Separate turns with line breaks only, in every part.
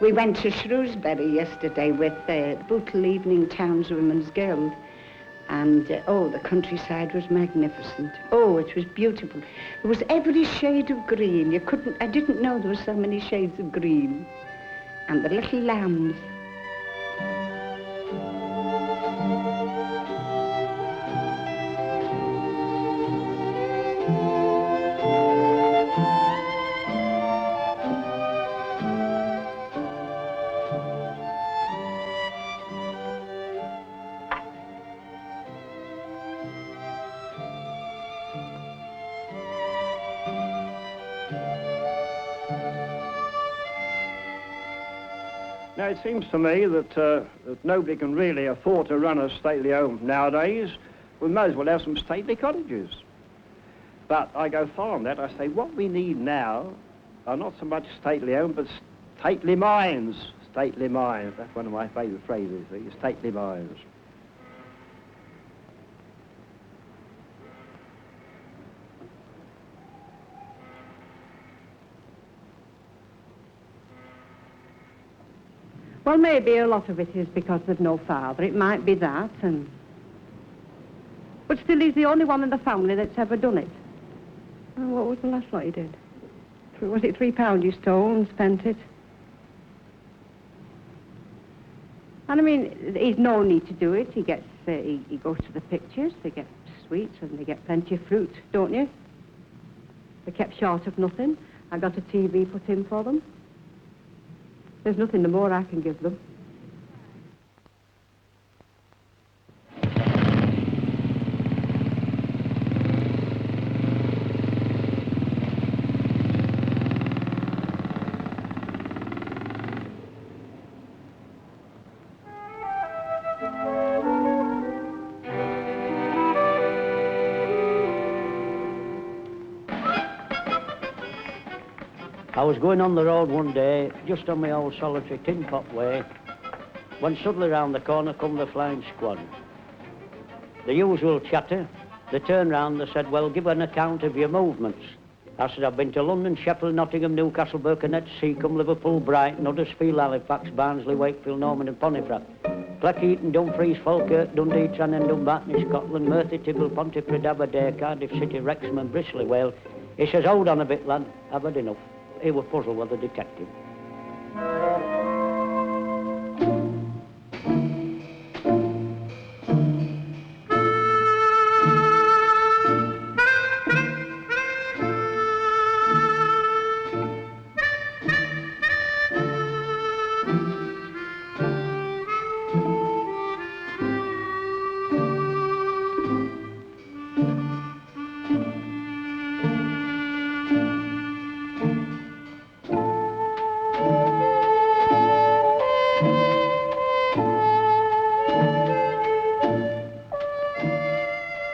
We went to Shrewsbury yesterday with the Bootle Evening Townswomen's Guild. And, oh, the countryside was magnificent. Oh, it was beautiful. There was every shade of green. I didn't know there were so many shades of green. And the little lambs.
Now, it seems to me that nobody can really afford to run a stately home nowadays. We might as well have some stately cottages. But I go far on that. I say what we need now are not so much stately homes, but stately minds. Stately minds. That's one of my favourite phrases, stately minds.
Well, maybe a lot of it is because there's no father. It might be that, but still he's the only one in the family that's ever done it. Oh, what was the last lot he did? Was it £3 you stole and spent it? And I mean, he's no need to do it. He gets, he goes to the pictures, they get sweets and they get plenty of fruit, don't you? They're kept short of nothing. I got a TV put in for them. There's nothing the more I can give them.
I was going on the road one day, just on my old solitary tin pot way, when suddenly round the corner come the flying squad. The usual chatter. They turned round, they said, well, give an account of your movements. I said, I've been to London, Sheffield, Nottingham, Newcastle, Birkenhead, Seacombe, Liverpool, Brighton, Huddersfield, Halifax, Barnsley, Wakefield, Norman and Pontefract. Cleckheaton, Dumfries, Falkirk, Dundee, Tranent, Dumbarton, Scotland, Merthyr, Tibble, Pontypridd, Aberdare, Cardiff City, Wrexham and Bristol, Wales. He says, hold on a bit, lad, I've had enough. He was puzzled with the detective.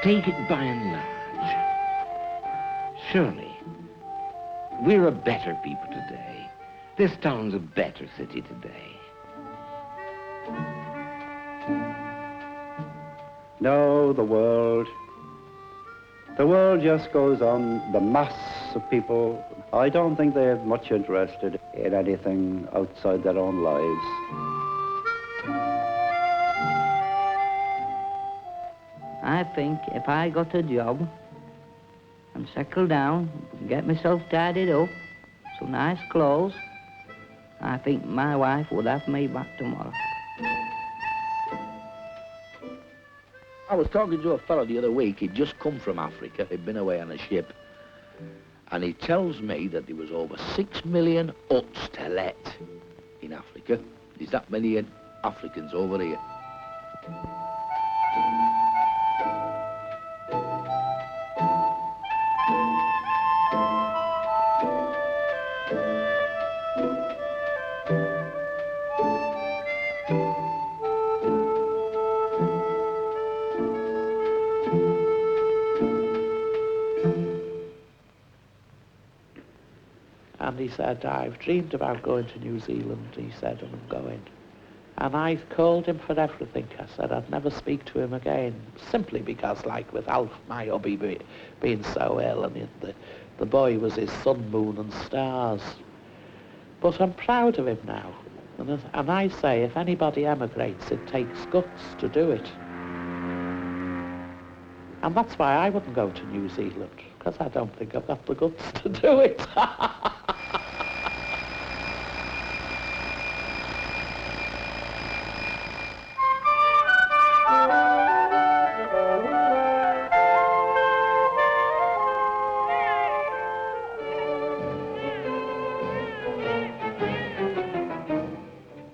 Take it by and large. Surely, we're a better people today. This town's a better city today.
No, the world just goes on. The mass of people, I don't think they're much interested in anything outside their own lives.
I think if I got a job and settled down, get myself tidied up, some nice clothes, I think my wife would have me back tomorrow.
I was talking to a fellow the other week. He'd just come from Africa. He'd been away on a ship. And he tells me that there was over 6 million huts to let in Africa. There's that many Africans over here.
And he said, I've dreamed about going to New Zealand, he said, and I'm going. And I called him for everything. I said I'd never speak to him again, simply because, like, with Alf, my hubby being so ill, and the boy was his sun, moon and stars. But I'm proud of him now. And I say, if anybody emigrates, it takes guts to do it. And that's why I wouldn't go to New Zealand, because I don't think I've got the guts to do it.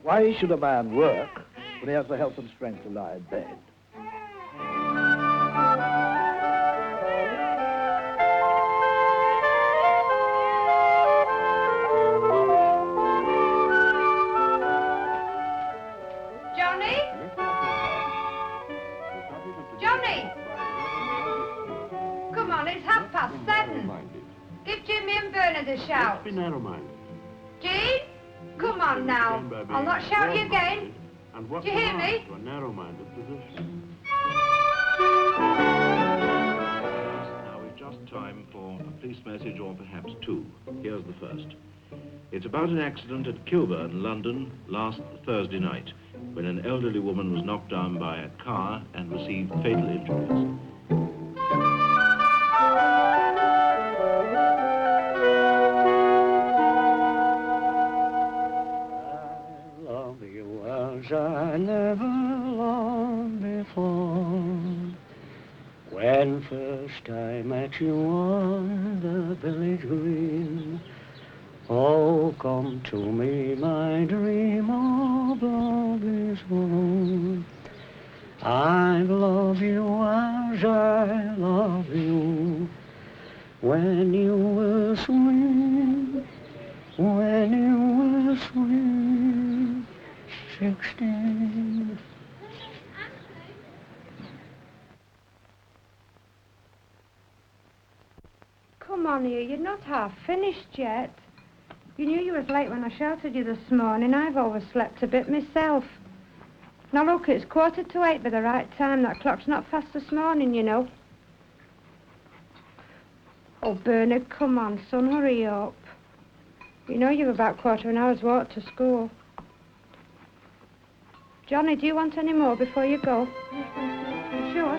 Why should a man work when he has the health and strength to lie in bed?
Johnny? Johnny! Come on, it's 7:30. Give Jimmy and Bernard a shout.
Be narrow-minded.
Jean? Come on now. I'll not shout you again.
And what
Do you hear me?
to a narrow-minded position. Now we've just time for a police message, or perhaps two. Here's the first. It's about an accident at Kilburn, London, last Thursday night, when an elderly woman was knocked down by a car and received fatal injuries.
I never loved before. When first I met you on the village green, oh, come to me, my dream of love is born. I love you as I love you when you were sweet, when you were sweet. 16.
Come on here, you're not half finished yet. You knew you was late when I shouted you this morning. I've overslept a bit myself. Now look, it's 7:45 by the right time. That clock's not fast this morning, you know. Oh, Bernard, come on, son, hurry up. You know you've about quarter of an hour's walk to school. Johnny, do you want any more before you go? Sure.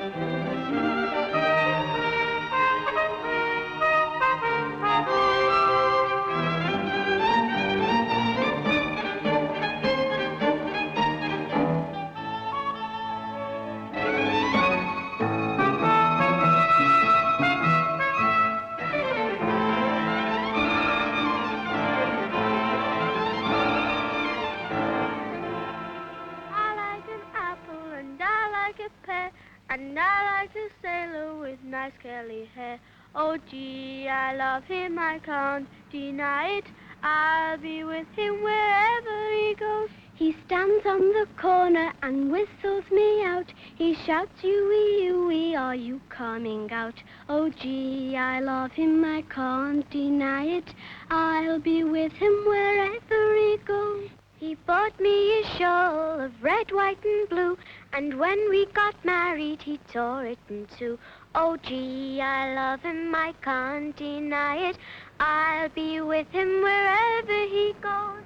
And I like a sailor with nice curly hair. Oh gee, I love him, I can't deny it. I'll be with him wherever he goes. He stands on the corner and whistles me out. He shouts, "You-wee, are you coming out?" Oh gee, I love him, I can't deny it. I'll be with him wherever he goes. He bought me a shawl of red, white, and blue, and when we got married, he tore it in two. Oh, gee, I love him, I can't deny it. I'll be with him wherever he goes.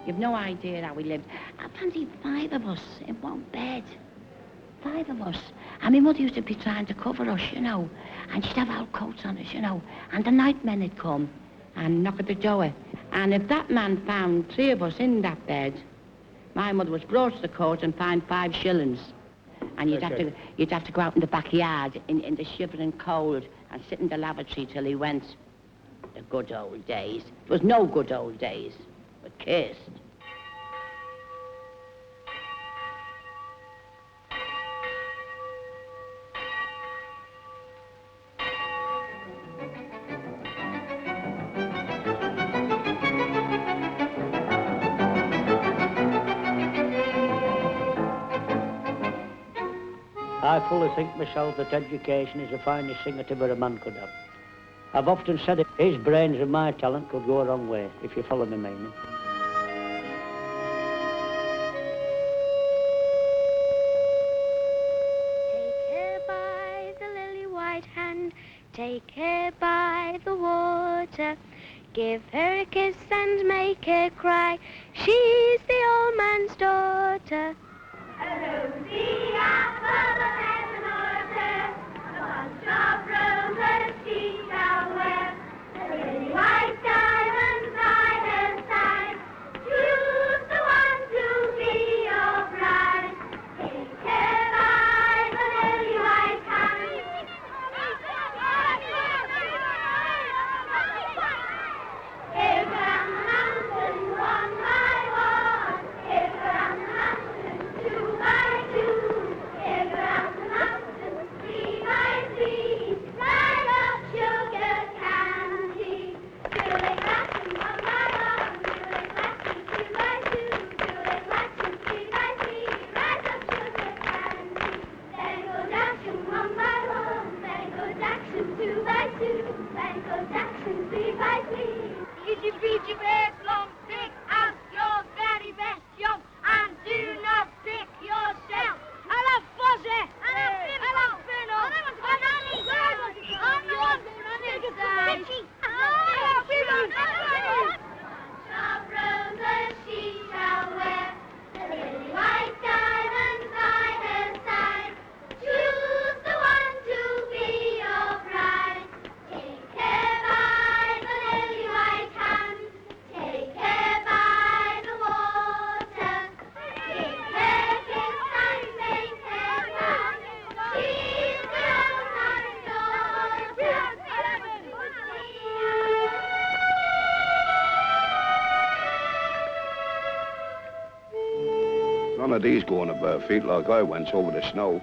You've no idea how we lived. I fancy 5 of us in one bed. 5 of us. And my mother used to be trying to cover us, you know. And she'd have our coats on us, you know. And the night men would come and knock at the door. And if that man found 3 of us in that bed, my mother was brought to the court and fined 5 shillings. And you'd have to go out in the backyard in the shivering cold and sit in the lavatory till he went. The good old days. It was no good old days. But kissed.
I fully think myself that education is the finest thing that ever a man could have. I've often said it, his brains and my talent could go a long way, if you follow me meaning.
Take her by the lily white hand, take her by the water, give her a kiss and make her cry, she's the old man's daughter. Lucy, apple of heaven order, the bunch of roses she shall wear, the lily white diamonds by her side, choose the one to be your bride. Take her by the lily white hand. If round the mountain one by one, if round the mountain two by two, if round the mountain three by three, right up sugar candy. Julie Glasson, one by one, Julie Glasson, two by two, Julie Glasson, three by three, right up sugar candy. Then go Jackson, one by one, then go Jackson, two by two, then go Jackson, three by three. Easy breezy red long pick out your very best young, and do not pick yourself. I love Fuzzy, I love Finnell, and Ali, I'm your big size. Of roses she shall wear, the lily white diamonds by her side. Choose the one to be your bride. Take her by the lily white hand, take her by the water, give her a kiss and make her proud. She's the old man's daughter.
None of these going to bare feet like I went over the snow.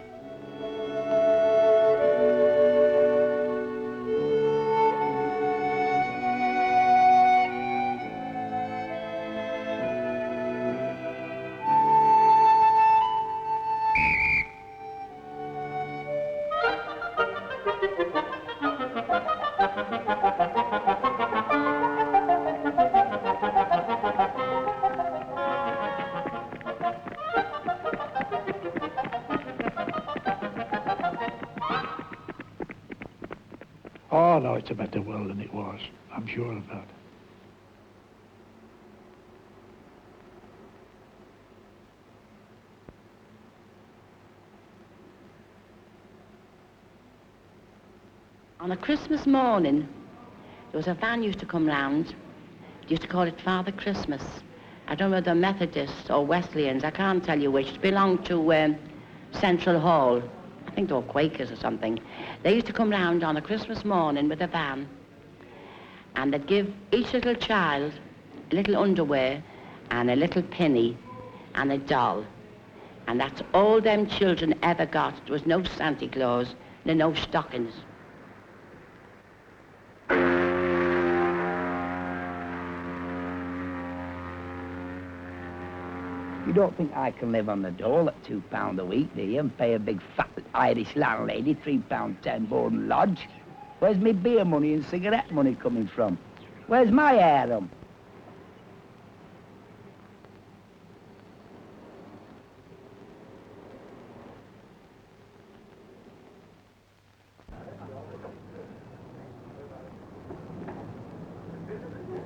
Oh, no, it's a better world than it was. I'm sure of that.
On a Christmas morning, there was a van used to come round. They used to call it Father Christmas. I don't know whether Methodists or Wesleyans, I can't tell you which. It belonged to Central Hall. I think they were Quakers or something. They used to come round on a Christmas morning with a van, and they'd give each little child a little underwear and a little penny and a doll. And that's all them children ever got. There was no Santa Claus, no stockings.
You don't think I can live on the dole at £2 a week, do you? And pay a big fat Irish landlady £3.10 board and lodge? Where's me beer money and cigarette money coming from? Where's my harem?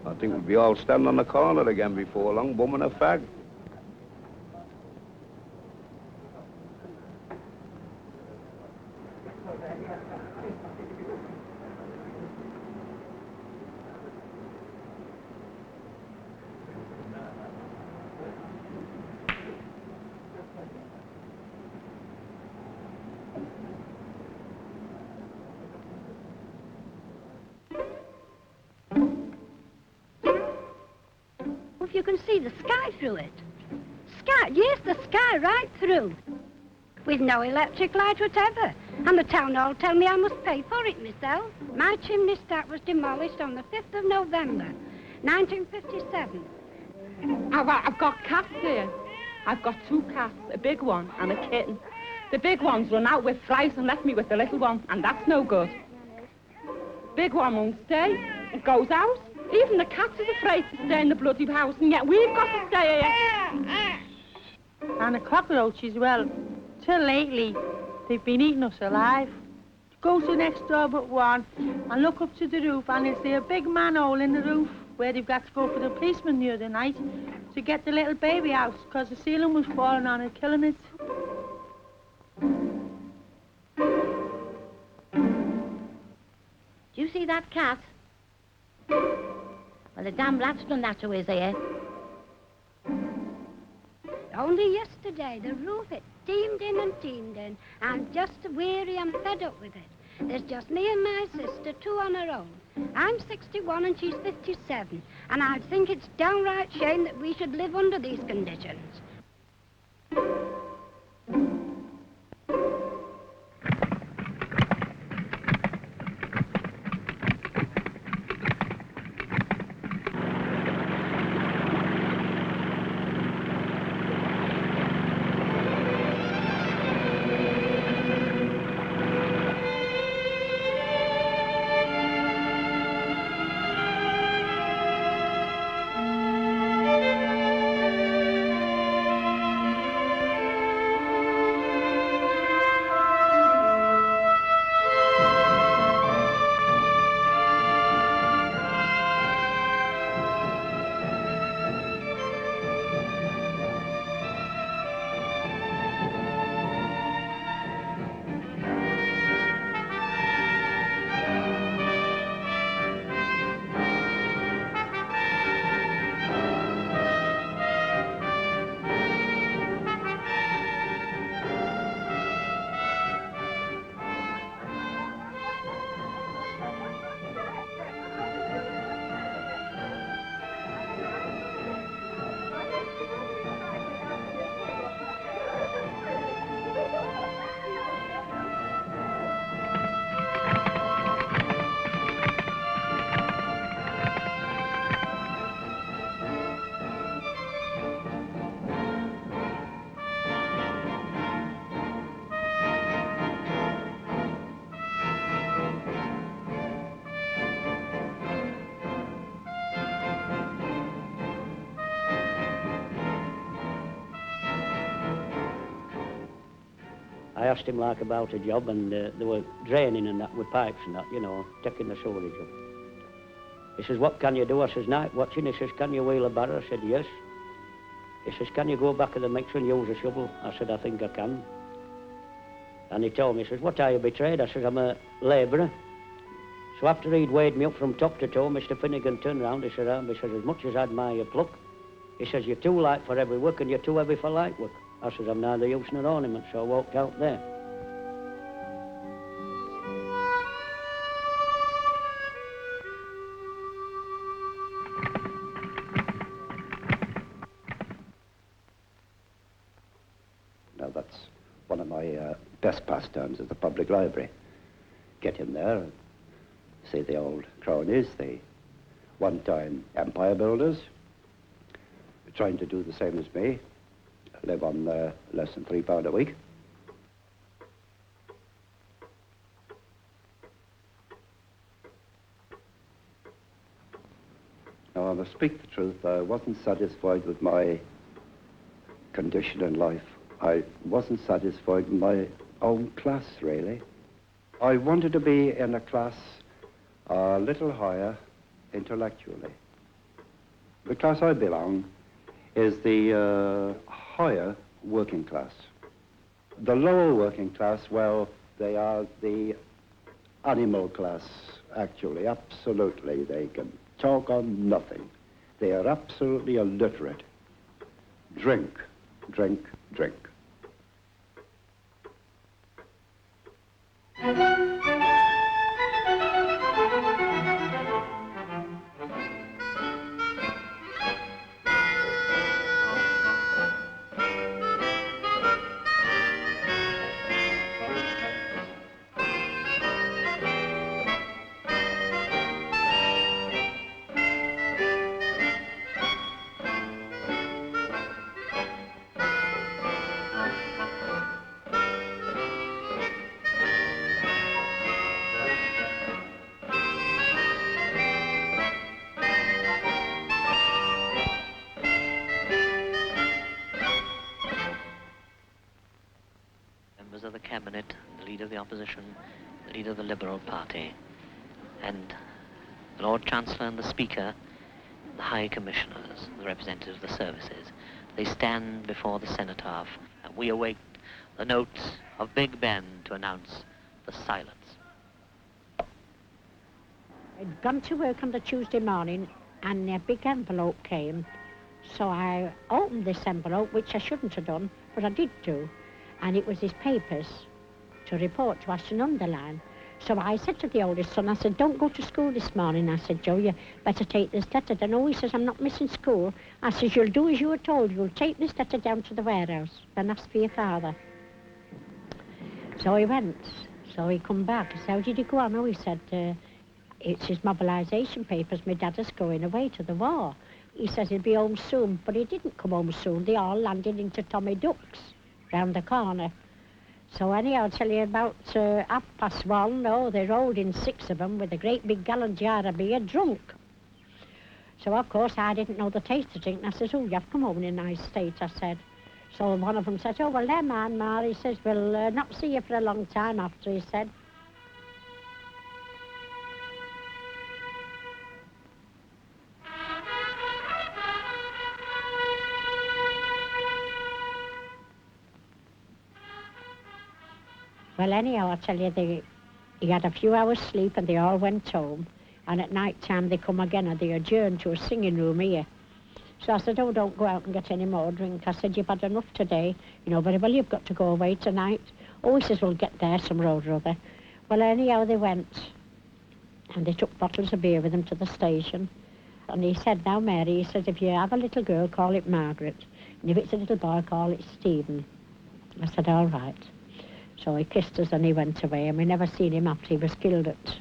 I think we'll be all standing on the corner again before long, bumming a fag.
If you can see the sky through it. Sky, yes, the sky right through. With no electric light whatever. And the town hall tell me I must pay for it myself. My chimney stack was demolished on the 5th of November, 1957.
I've got cats here. I've got 2 cats, a big one and a kitten. The big one's run out with flies and left me with the little one, and that's no good. Big one won't stay. It goes out. Even the cats is afraid to stay in the bloody house, and yet we've got to stay here.
And the cockroaches, well, till lately, they've been eating us alive. Go to next door but one and look up to the roof, and you'll see a big manhole in the roof where they've got to go for the policeman the other night to get the little baby out because the ceiling was falling on it, killing it.
Do you see that cat? Well, the damn rat's done that to his ear.
Only yesterday, the roof, it teemed in and teemed in. I'm just weary and fed up with it. There's just me and my sister, 2 on her own. I'm 61 and she's 57, and I think it's downright shame that we should live under these conditions.
I asked him like about a job, and they were draining and that with pipes and that, you know, taking the sewerage up. He says, what can you do? I says, night watching. He says, can you wheel a barrow? I said, yes. He says, can you go back of the mixer and use a shovel? I said, I think I can. And he told me, he says, what are you betrayed? I said, I'm a labourer. So after he'd weighed me up from top to toe, Mr. Finnegan turned round, he said, he says, as much as I admire your pluck, he says, you're too light for heavy work and you're too heavy for light work. I says, I'm neither use nor ornament, so I walked out there.
Now, that's one of my best pastimes at the public library. Get in there and see the old cronies, the one-time empire builders, trying to do the same as me, live on less than £3 a week. Now, I must speak the truth, I wasn't satisfied with my condition in life. I wasn't satisfied with my own class, really. I wanted to be in a class a little higher intellectually. The class I belong is the higher working class. The lower working class, well, they are the animal class, actually, absolutely. They can talk on nothing. They are absolutely illiterate. Drink, drink, drink.
members of the cabinet, the leader of the opposition, the leader of the Liberal Party, and the Lord Chancellor and the Speaker, the High Commissioners, the representatives of the services. They stand before the cenotaph, and we await the notes of Big Ben to announce the silence.
I'd gone to work on the Tuesday morning, and a big envelope came. So I opened this envelope, which I shouldn't have done, but I did do. And it was his papers to report to Ashton Underline. So I said to the oldest son, I said, don't go to school this morning. I said, Joe, you better take this letter down. Oh, he says, I'm not missing school. I says, you'll do as you were told. You'll take this letter down to the warehouse, then ask for your father. So he went. So he come back. I said, how did he go on? Oh, he said, it's his mobilisation papers. My dad is going away to the war. He says he'll be home soon, but he didn't come home soon. They all landed into Tommy Duck's round the corner. So anyhow, I'll tell you about 1:30. Oh, they rolled in 6 of them with a great big gallon jar of beer, drunk. So, of course, I didn't know the taste of drink. And I says, oh, you've come home in a nice state, I said. So one of them said, oh, well, never mind, Ma. He says, we'll not see you for a long time after, he said. Well, anyhow, I tell you, he had a few hours sleep and they all went home. And at night time they come again and they adjourned to a singing room here. So I said, oh, don't go out and get any more drink. I said, you've had enough today. You know very well you've got to go away tonight. Oh, he says, we'll get there some road or other. Well, anyhow, they went. And they took bottles of beer with them to the station. And he said, now, Mary, he says, if you have a little girl, call it Margaret. And if it's a little boy, call it Stephen. I said, all right. So he kissed us and he went away, and we never seen him after he was killed at...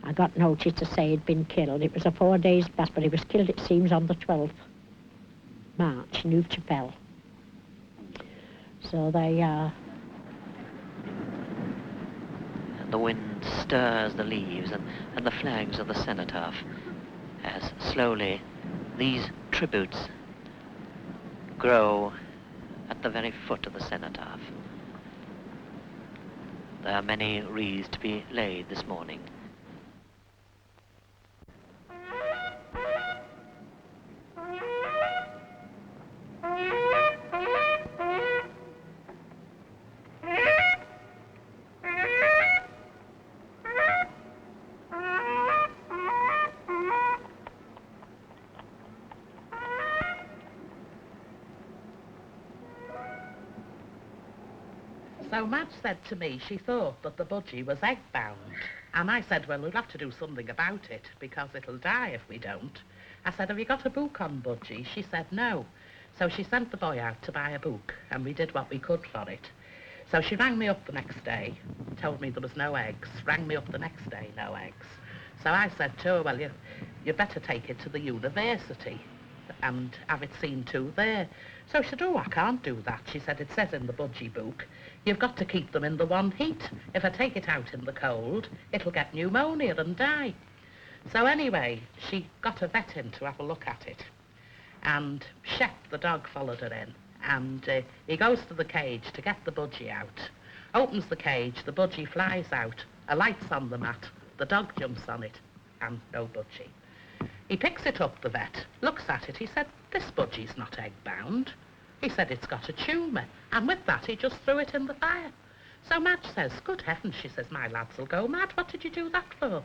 I got notice to say he'd been killed. It was a 4 days past, but he was killed, it seems, on the 12th March, New Chapelle. So they,
And the wind stirs the leaves and the flags of the cenotaph as slowly these tributes grow at the very foot of the cenotaph. There are many wreaths to be laid this morning.
So Madge said to me she thought that the budgie was egg-bound. And I said, well, we'll have to do something about it, because it'll die if we don't. I said, have you got a book on budgie? She said, no. So she sent the boy out to buy a book, and we did what we could for it. So she rang me up the next day, told me there was no eggs, rang me up the next day, no eggs. So I said to her, well, you better take it to the university and have it seen to there. So she said, oh, I can't do that. She said, it says in the budgie book, you've got to keep them in the one heat. If I take it out in the cold, it'll get pneumonia and die. So anyway, she got a vet in to have a look at it. And Shep, the dog, followed her in. And he goes to the cage to get the budgie out. Opens the cage, the budgie flies out. A light's on the mat. The dog jumps on it, and no budgie. He picks it up, the vet, looks at it. He said, this budgie's not egg-bound. He said, it's got a tumour. And with that, he just threw it in the fire. So Madge says, good heavens, she says, my lads will go mad. What did you do that for?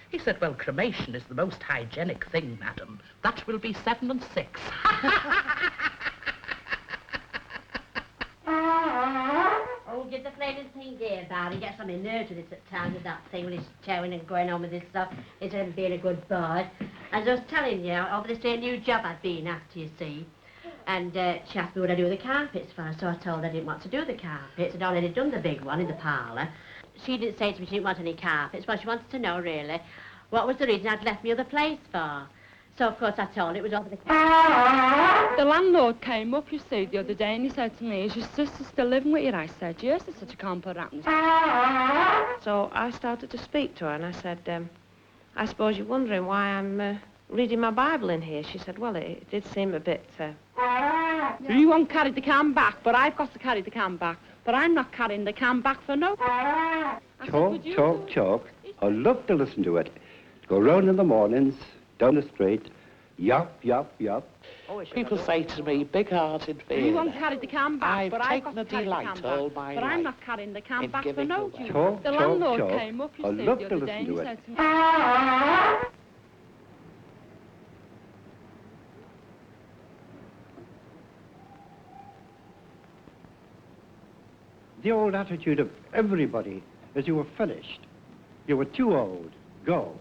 He said, well, cremation is the most hygienic thing, madam. That will be 7 and 6.
Oh, did the flavoured thing there, Barry? Gets on my nerves with this at times with that thing when he's chowing and going on with this stuff. He's being a good boy. As I was telling you, over this new job I'd been after, you see. And she asked me would I do the carpets for her, so I told her I didn't want to do the carpets. I'd already done the big one in the parlour. She didn't say to me she didn't want any carpets, but she wanted to know, really, what was the reason I'd left me other place for. So, of course, I told her it was over the...
The landlord came up, you see, the other day, and he said to me, is your sister still living with you? I said, yes. He said, you can't put that in.
So I started to speak to her, and I said, I suppose you're wondering why I'm reading my Bible in here. She said, well, it did seem a bit...
You won't carry the can back, but I've got to carry the can back. but I'm not carrying the can back for no...
Talk. I love to listen to it. Go round in the mornings, down the street, yop.
People say to me, big-hearted feeling.
You won't carry the can back, but I've
taken
got
a
to carry the
delight
can
all
back.
my
But
life
I'm not carrying the can
in
back for
giving
no
away.
due. The landlord came up, you
I
see,
love
the
to
other day, and he
listen to
said to me...
The old attitude of everybody as you were finished. You were too old. Go.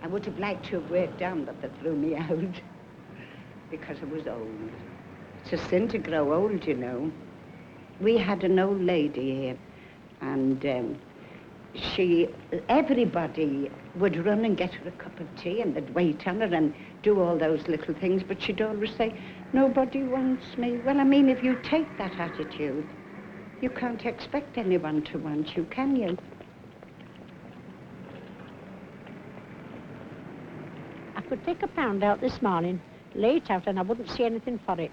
I would have liked to have worked down, but they threw me out because I was old. It's a sin to grow old, you know. We had an old lady here, and everybody would run and get her a cup of tea, and they'd wait on her and do all those little things, but she'd always say, nobody wants me. Well, I mean, if you take that attitude, you can't expect anyone to want you, can you?
I could take £1 out this morning, lay it out, and I wouldn't see anything for it.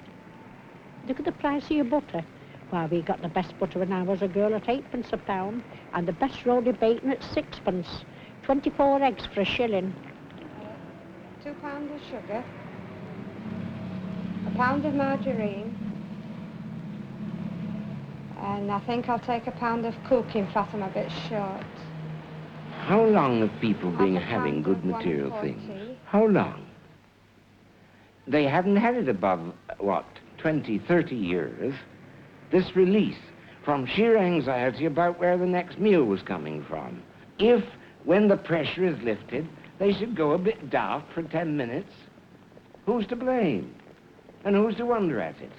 Look at the price of your butter. Why, we got the best butter when I was a girl at 8p a pound, and the best roly bacon at 6p. 24 eggs for £1.
£2 of sugar, a pound of margarine, and I think I'll take a pound of cooking fat. I'm a bit short.
How long have people been
Half a
having
pound
good
of
material
1.40.
things? How long? They hadn't had it above, 20, 30 years. This release from sheer anxiety about where the next meal was coming from. If, when the pressure is lifted, they should go a bit daft for 10 minutes, who's to blame? And who's to wonder at it?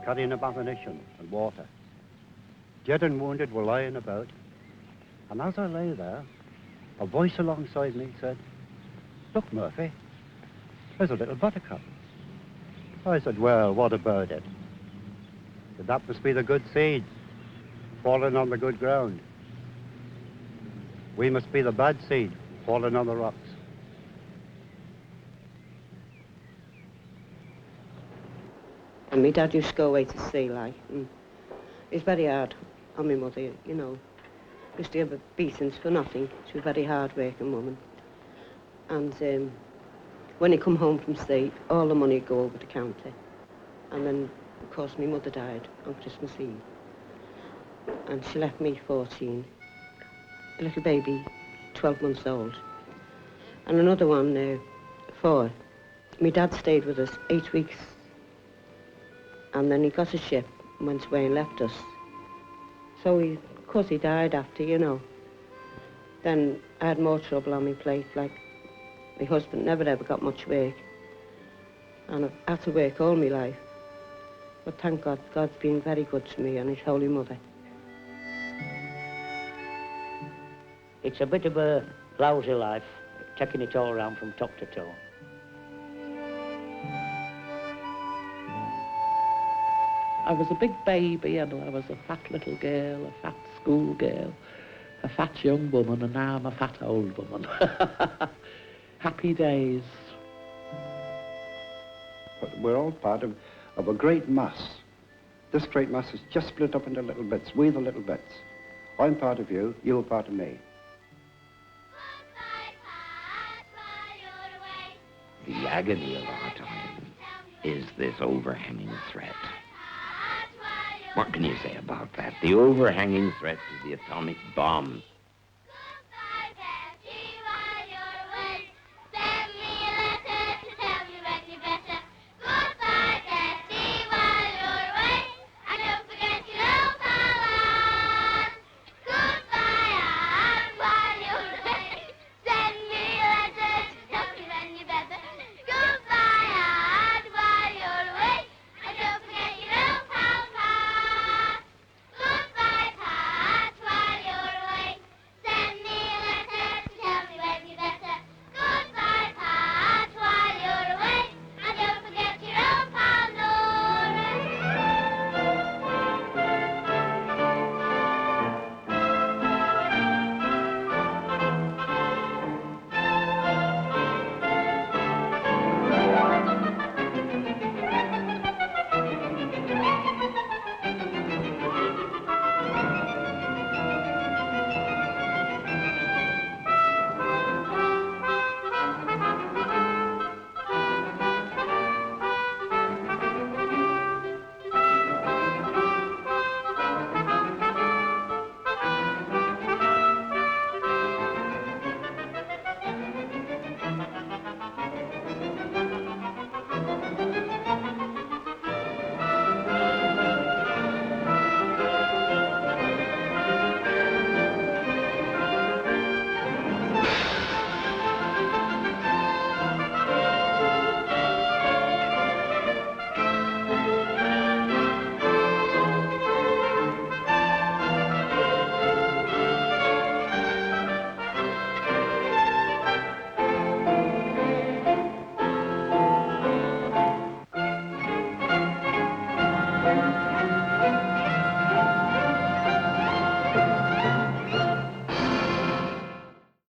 Carrying of ammunition and water. Dead and wounded were lying about. And as I lay there, a voice alongside me said, "Look, Murphy, there's a little buttercup." I said, "Well, what about it?" He said, "That must be the good seeds falling on the good ground. We must be the bad seed falling on the rocks."
And my dad used to go away to sea, like, and it's very hard on my mother, you know. Used to have beatings for nothing. She was a very hard-working woman. And when he come home from sea, all the money would go over the counter. And then, of course, my mother died on Christmas Eve. And she left me 14, a little baby, 12 months old. And another one, 4. My dad stayed with us 8 weeks. And then he got a ship and went away and left us. So of course he died after, you know. Then I had more trouble on my plate, like my husband never ever got much work. And I've had to work all my life. But thank God, God's been very good to me and his Holy Mother.
It's a bit of a lousy life, taking it all around from top to toe.
I was a big baby and I was a fat little girl, a fat schoolgirl. a fat young woman and now I'm a fat old woman. Happy days.
But we're all part of a great mass. This great mass is just split up into little bits. We're the little bits. I'm part of you, you're part of me.
The agony of our time is this overhanging threat. What can you say about that? The overhanging threat of the atomic bomb.